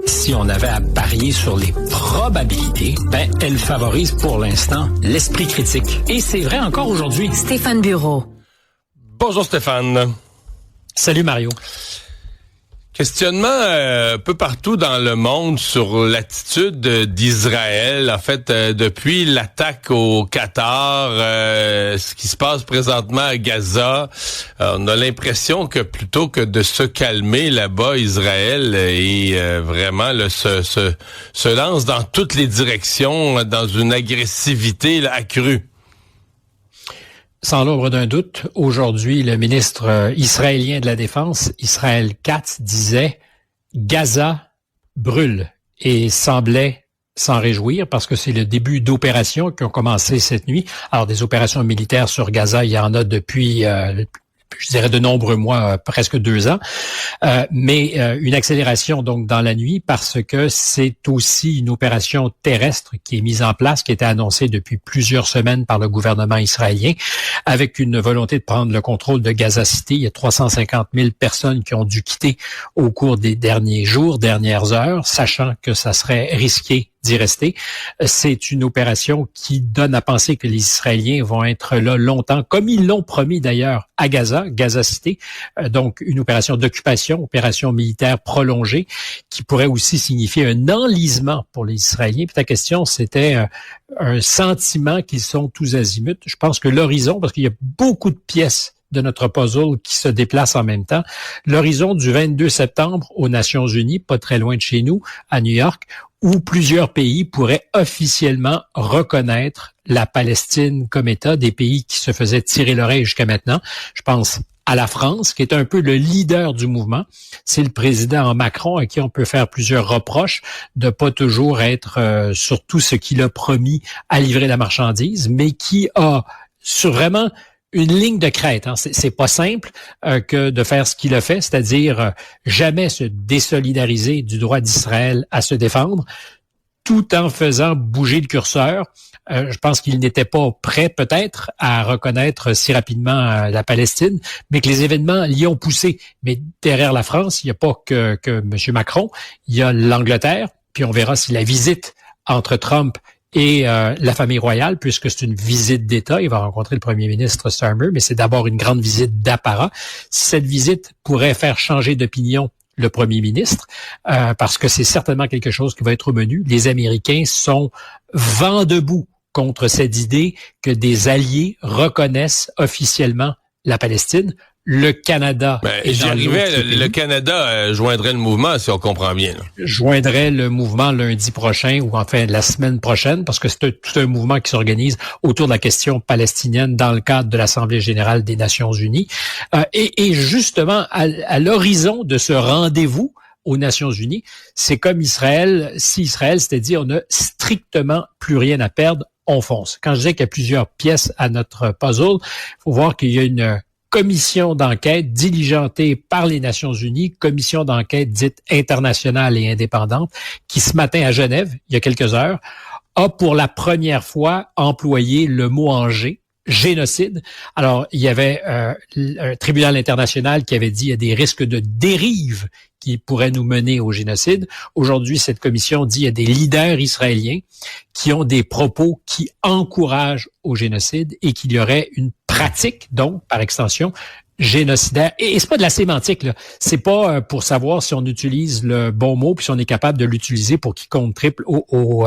Si on avait à parier sur les probabilités, elle favorise pour l'instant l'esprit critique. Et c'est vrai encore aujourd'hui. Stéphane Bureau. Bonjour Stéphane. Salut Mario. Questionnement un peu partout dans le monde sur l'attitude d'Israël. En fait, depuis l'attaque au Qatar, ce qui se passe présentement à Gaza, on a l'impression que plutôt que de se calmer là-bas, Israël vraiment se lance dans toutes les directions, dans une agressivité accrue. Sans l'ombre d'un doute, aujourd'hui, le ministre israélien de la Défense, Israël Katz, disait « Gaza brûle » et semblait s'en réjouir parce que c'est le début d'opérations qui ont commencé cette nuit. Alors, des opérations militaires sur Gaza, il y en a depuis je dirais de nombreux mois, presque 2 ans, mais une accélération donc dans la nuit parce que c'est aussi une opération terrestre qui est mise en place, qui était annoncée depuis plusieurs semaines par le gouvernement israélien, avec une volonté de prendre le contrôle de Gaza City. Il y a 350 000 personnes qui ont dû quitter au cours des derniers jours, dernières heures, sachant que ça serait risqué d'y rester. C'est une opération qui donne à penser que les Israéliens vont être là longtemps, comme ils l'ont promis d'ailleurs à Gaza City. Donc, une opération d'occupation, opération militaire prolongée, qui pourrait aussi signifier un enlisement pour les Israéliens. Puis ta question, c'était un sentiment qu'ils sont tous azimuts. Je pense que l'horizon, parce qu'il y a beaucoup de pièces de notre puzzle qui se déplacent en même temps, l'horizon du 22 septembre aux Nations Unies, pas très loin de chez nous, à New York, où plusieurs pays pourraient officiellement reconnaître la Palestine comme État, des pays qui se faisaient tirer l'oreille jusqu'à maintenant. Je pense à la France, qui est un peu le leader du mouvement. C'est le président Macron à qui on peut faire plusieurs reproches de pas toujours être sur tout ce qu'il a promis à livrer la marchandise, mais qui a sur vraiment une ligne de crête. C'est pas simple que de faire ce qu'il a fait, c'est-à-dire jamais se désolidariser du droit d'Israël à se défendre, tout en faisant bouger le curseur. Je pense qu'il n'était pas prêt peut-être à reconnaître si rapidement la Palestine, mais que les événements l'y ont poussé. Mais derrière la France, il n'y a pas que M. Macron, il y a l'Angleterre, puis on verra si la visite entre Trump et la famille royale, puisque c'est une visite d'État. Il va rencontrer le premier ministre Starmer, mais c'est d'abord une grande visite d'apparat. Cette visite pourrait faire changer d'opinion le premier ministre, parce que c'est certainement quelque chose qui va être au menu. Les Américains sont vent debout contre cette idée que des alliés reconnaissent officiellement la Palestine. Le Canada... le Canada joindrait le mouvement, si on comprend bien. Là. Joindrait le mouvement lundi prochain, ou enfin la semaine prochaine, parce que c'est tout un mouvement qui s'organise autour de la question palestinienne dans le cadre de l'Assemblée générale des Nations unies. Et justement, à l'horizon de ce rendez-vous aux Nations unies, c'est comme Israël, si Israël s'était dit on n'a strictement plus rien à perdre, on fonce. Quand je dis qu'il y a plusieurs pièces à notre puzzle, il faut voir qu'il y a une commission d'enquête diligentée par les Nations unies, commission d'enquête dite internationale et indépendante, qui ce matin à Genève, il y a quelques heures, a pour la première fois employé le mot en G, génocide. Alors, il y avait un tribunal international qui avait dit qu'il y a des risques de dérive qui pourraient nous mener au génocide. Aujourd'hui, cette commission dit qu'il y a des leaders israéliens qui ont des propos qui encouragent au génocide et qu'il y aurait une pratique, donc, par extension, génocidaire. Et c'est pas de la sémantique, là. C'est pas pour savoir si on utilise le bon mot puis si on est capable de l'utiliser pour qu'il compte triple au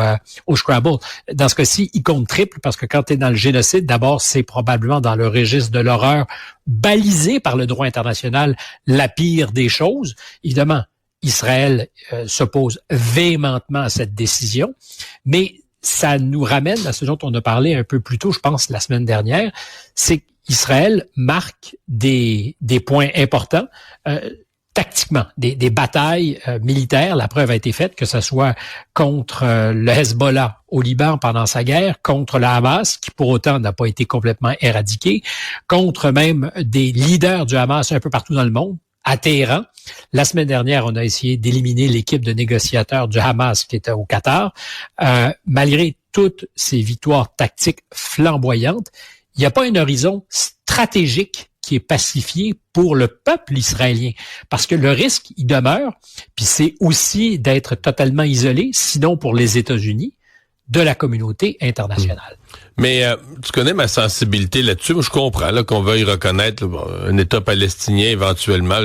Scrabble. Dans ce cas-ci, il compte triple parce que quand tu es dans le génocide, d'abord, c'est probablement dans le registre de l'horreur balisé par le droit international la pire des choses. Évidemment, Israël s'oppose véhémentement à cette décision, mais ça nous ramène à ce dont on a parlé un peu plus tôt, je pense, la semaine dernière, c'est qu'Israël marque des points importants tactiquement, des batailles militaires. La preuve a été faite, que ce soit contre le Hezbollah au Liban pendant sa guerre, contre le Hamas, qui pour autant n'a pas été complètement éradiqué, contre même des leaders du Hamas un peu partout dans le monde, à Téhéran. La semaine dernière, on a essayé d'éliminer l'équipe de négociateurs du Hamas qui était au Qatar. Malgré toutes ces victoires tactiques flamboyantes, il n'y a pas un horizon stratégique qui est pacifié pour le peuple israélien. Parce que le risque, il demeure, puis c'est aussi d'être totalement isolé, sinon pour les États-Unis, de la communauté internationale. Mais tu connais ma sensibilité là-dessus. Moi, je comprends là, qu'on veuille reconnaître un État palestinien éventuellement.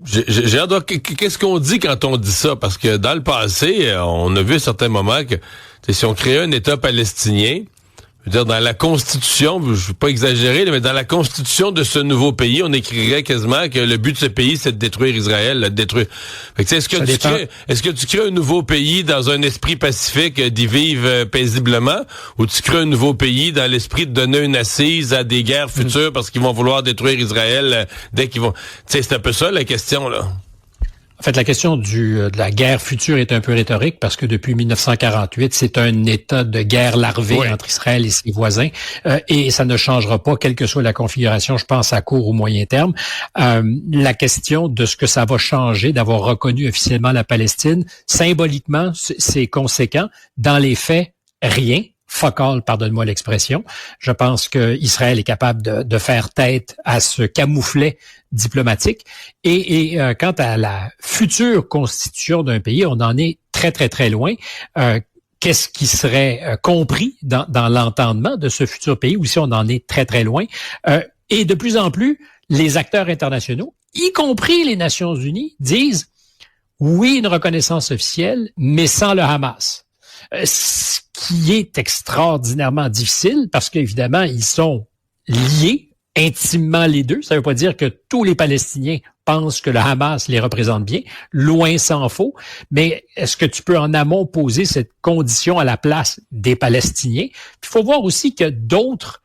J'ai hâte de voir qu'est-ce qu'on dit quand on dit ça, parce que dans le passé, on a vu à certains moments que si on créait un État palestinien, je veux dire, dans la Constitution, je ne veux pas exagérer, mais dans la Constitution de ce nouveau pays, on écrirait quasiment que le but de ce pays, c'est de détruire Israël, de détruire. Fait que, est-ce que tu crées un nouveau pays dans un esprit pacifique d'y vivre paisiblement, ou tu crées un nouveau pays dans l'esprit de donner une assise à des guerres futures parce qu'ils vont vouloir détruire Israël dès qu'ils vont... Tu sais, c'est un peu ça la question, là. En fait, la question de la guerre future est un peu rhétorique parce que depuis 1948, c'est un état de guerre larvée entre Israël et ses voisins et ça ne changera pas, quelle que soit la configuration, je pense, à court ou moyen terme. La question de ce que ça va changer, d'avoir reconnu officiellement la Palestine, symboliquement, c'est conséquent. Dans les faits, rien. Fuck all, pardonne-moi l'expression. Je pense que Israël est capable de faire tête à ce camouflet diplomatique. Et quant à la future constitution d'un pays, on en est très, très, très loin. Qu'est-ce qui serait compris dans l'entendement de ce futur pays? Aussi, on en est très, très loin. Et de plus en plus, les acteurs internationaux, y compris les Nations Unies, disent oui, une reconnaissance officielle, mais sans le Hamas. Ce qui est extraordinairement difficile parce qu'évidemment, ils sont liés intimement les deux. Ça ne veut pas dire que tous les Palestiniens pensent que le Hamas les représente bien. Loin s'en faut. Mais est-ce que tu peux en amont poser cette condition à la place des Palestiniens? Puis il faut voir aussi que d'autres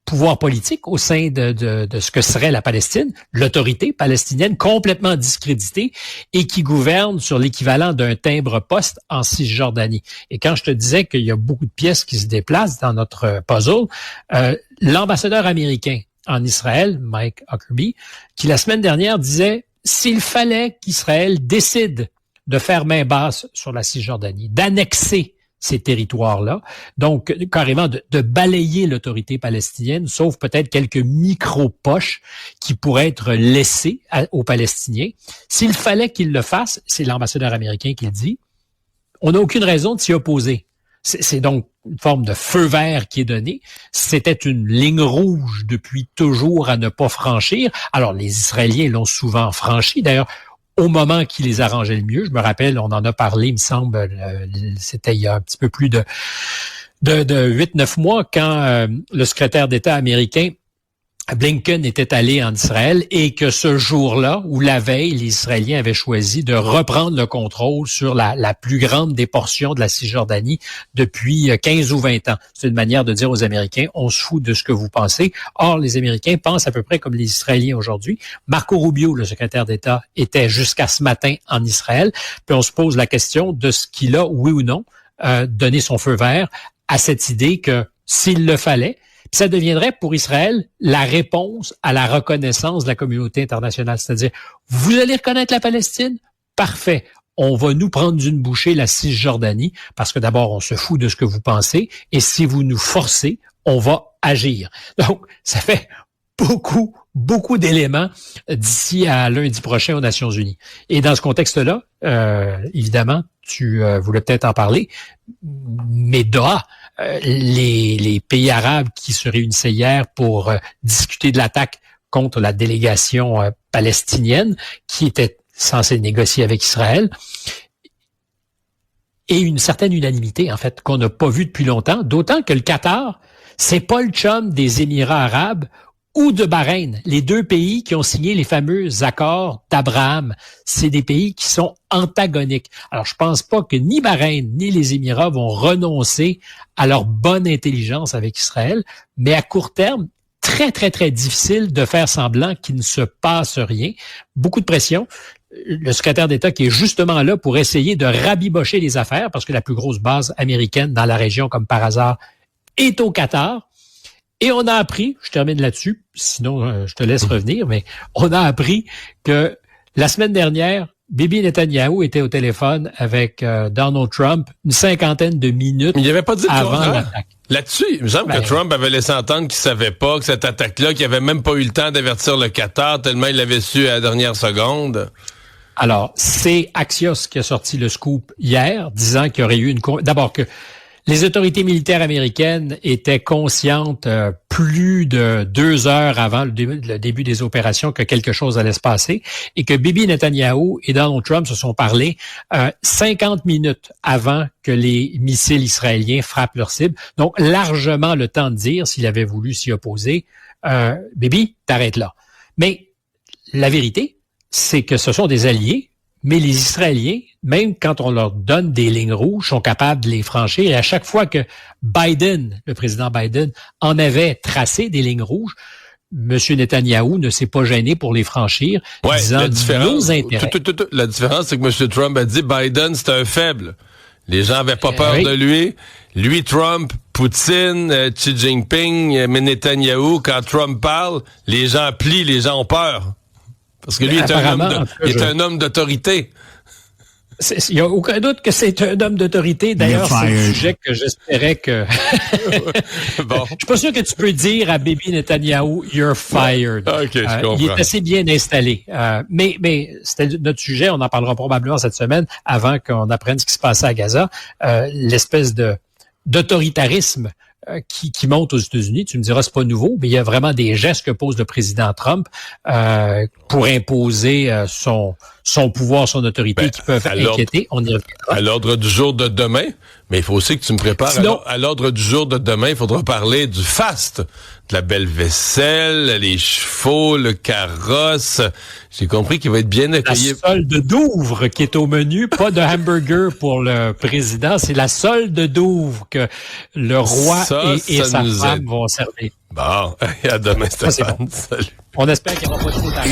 pouvoir politique au sein de ce que serait la Palestine, l'autorité palestinienne complètement discréditée et qui gouverne sur l'équivalent d'un timbre-poste en Cisjordanie. Et quand je te disais qu'il y a beaucoup de pièces qui se déplacent dans notre puzzle, l'ambassadeur américain en Israël, Mike Huckabee, qui la semaine dernière disait s'il fallait qu'Israël décide de faire main basse sur la Cisjordanie, d'annexer ces territoires-là. Donc, carrément, de balayer l'autorité palestinienne, sauf peut-être quelques micro-poches qui pourraient être laissées aux Palestiniens. S'il fallait qu'ils le fassent, c'est l'ambassadeur américain qui le dit, on n'a aucune raison de s'y opposer. C'est donc une forme de feu vert qui est donné. C'était une ligne rouge depuis toujours à ne pas franchir. Alors, les Israéliens l'ont souvent franchi. D'ailleurs, au moment qui les arrangeait le mieux. Je me rappelle, on en a parlé, il me semble, c'était il y a un petit peu plus de 8-9 mois, quand le secrétaire d'État américain Blinken était allé en Israël et que ce jour-là, ou la veille, les Israéliens avaient choisi de reprendre le contrôle sur la plus grande des portions de la Cisjordanie depuis 15 ou 20 ans. C'est une manière de dire aux Américains, on se fout de ce que vous pensez. Or, les Américains pensent à peu près comme les Israéliens aujourd'hui. Marco Rubio, le secrétaire d'État, était jusqu'à ce matin en Israël. Puis on se pose la question de ce qu'il a, oui ou non, donné son feu vert à cette idée que s'il le fallait, ça deviendrait pour Israël la réponse à la reconnaissance de la communauté internationale. C'est-à-dire, vous allez reconnaître la Palestine? Parfait. On va nous prendre d'une bouchée la Cisjordanie parce que d'abord, on se fout de ce que vous pensez et si vous nous forcez, on va agir. Donc, ça fait beaucoup d'éléments d'ici à lundi prochain aux Nations Unies. Et dans ce contexte-là, évidemment, tu voulais peut-être en parler, mais Doha, les pays arabes qui se réunissaient hier pour discuter de l'attaque contre la délégation palestinienne qui était censée négocier avec Israël, et une certaine unanimité, en fait, qu'on n'a pas vue depuis longtemps, d'autant que le Qatar, c'est pas le chum des Émirats arabes ou de Bahreïn, les deux pays qui ont signé les fameux accords d'Abraham. C'est des pays qui sont antagoniques. Alors, je pense pas que ni Bahreïn ni les Émirats vont renoncer à leur bonne intelligence avec Israël, mais à court terme, très, très, très difficile de faire semblant qu'il ne se passe rien. Beaucoup de pression. Le secrétaire d'État qui est justement là pour essayer de rabibocher les affaires, parce que la plus grosse base américaine dans la région, comme par hasard, est au Qatar. Et on a appris, je termine là-dessus, sinon je te laisse revenir, mais on a appris que la semaine dernière, Bibi Netanyahou était au téléphone avec Donald Trump une 50aine de minutes il avait pas dit avant l'attaque. Là-dessus, il me semble que Trump avait laissé entendre qu'il savait pas que cette attaque-là, qu'il avait même pas eu le temps d'avertir le Qatar, tellement il l'avait su à la dernière seconde. Alors, c'est Axios qui a sorti le scoop hier, disant qu'il y aurait eu d'abord que les autorités militaires américaines étaient conscientes plus de 2 heures avant le début des opérations que quelque chose allait se passer et que Bibi Netanyahou et Donald Trump se sont parlé 50 minutes avant que les missiles israéliens frappent leur cible. Donc, largement le temps de dire, s'il avait voulu s'y opposer, Bibi, t'arrêtes là. Mais la vérité, c'est que ce sont des alliés, mais les Israéliens, même quand on leur donne des lignes rouges, sont capables de les franchir. Et à chaque fois que le président Biden, en avait tracé des lignes rouges, M. Netanyahou ne s'est pas gêné pour les franchir, disant nos intérêts. La différence, c'est que M. Trump a dit Biden, c'est un faible. Les gens avaient pas peur de lui. Lui, Trump, Poutine, Xi Jinping, mais Netanyahou, quand Trump parle, les gens plient, les gens ont peur. Parce que lui est un homme d'autorité. Il n'y a aucun doute que c'est un homme d'autorité. D'ailleurs, c'est un sujet que j'espérais que... Bon. Je suis pas sûr que tu peux dire à Bibi Netanyahou, you're fired. OK, je comprends. Il est assez bien installé. Mais c'était notre sujet, on en parlera probablement cette semaine, avant qu'on apprenne ce qui se passait à Gaza. L'espèce d'autoritarisme qui monte aux États-Unis. Tu me diras, c'est pas nouveau, mais il y a vraiment des gestes que pose le président Trump pour imposer son pouvoir, son autorité qui peuvent inquiéter. On y reviendra. À l'ordre du jour de demain, mais il faut aussi que tu me prépares. Sinon, à l'ordre du jour de demain, il faudra parler du faste, de la belle vaisselle, les chevaux, le carrosse. J'ai compris qu'il va être bien accueilli. La solde d'Ouvre qui est au menu, pas de hamburger pour le président, c'est la solde d'Ouvre que le roi et sa femme vont servir. Bon, à demain, Stéphane. Salut. On espère qu'il n'y aura pas de faute à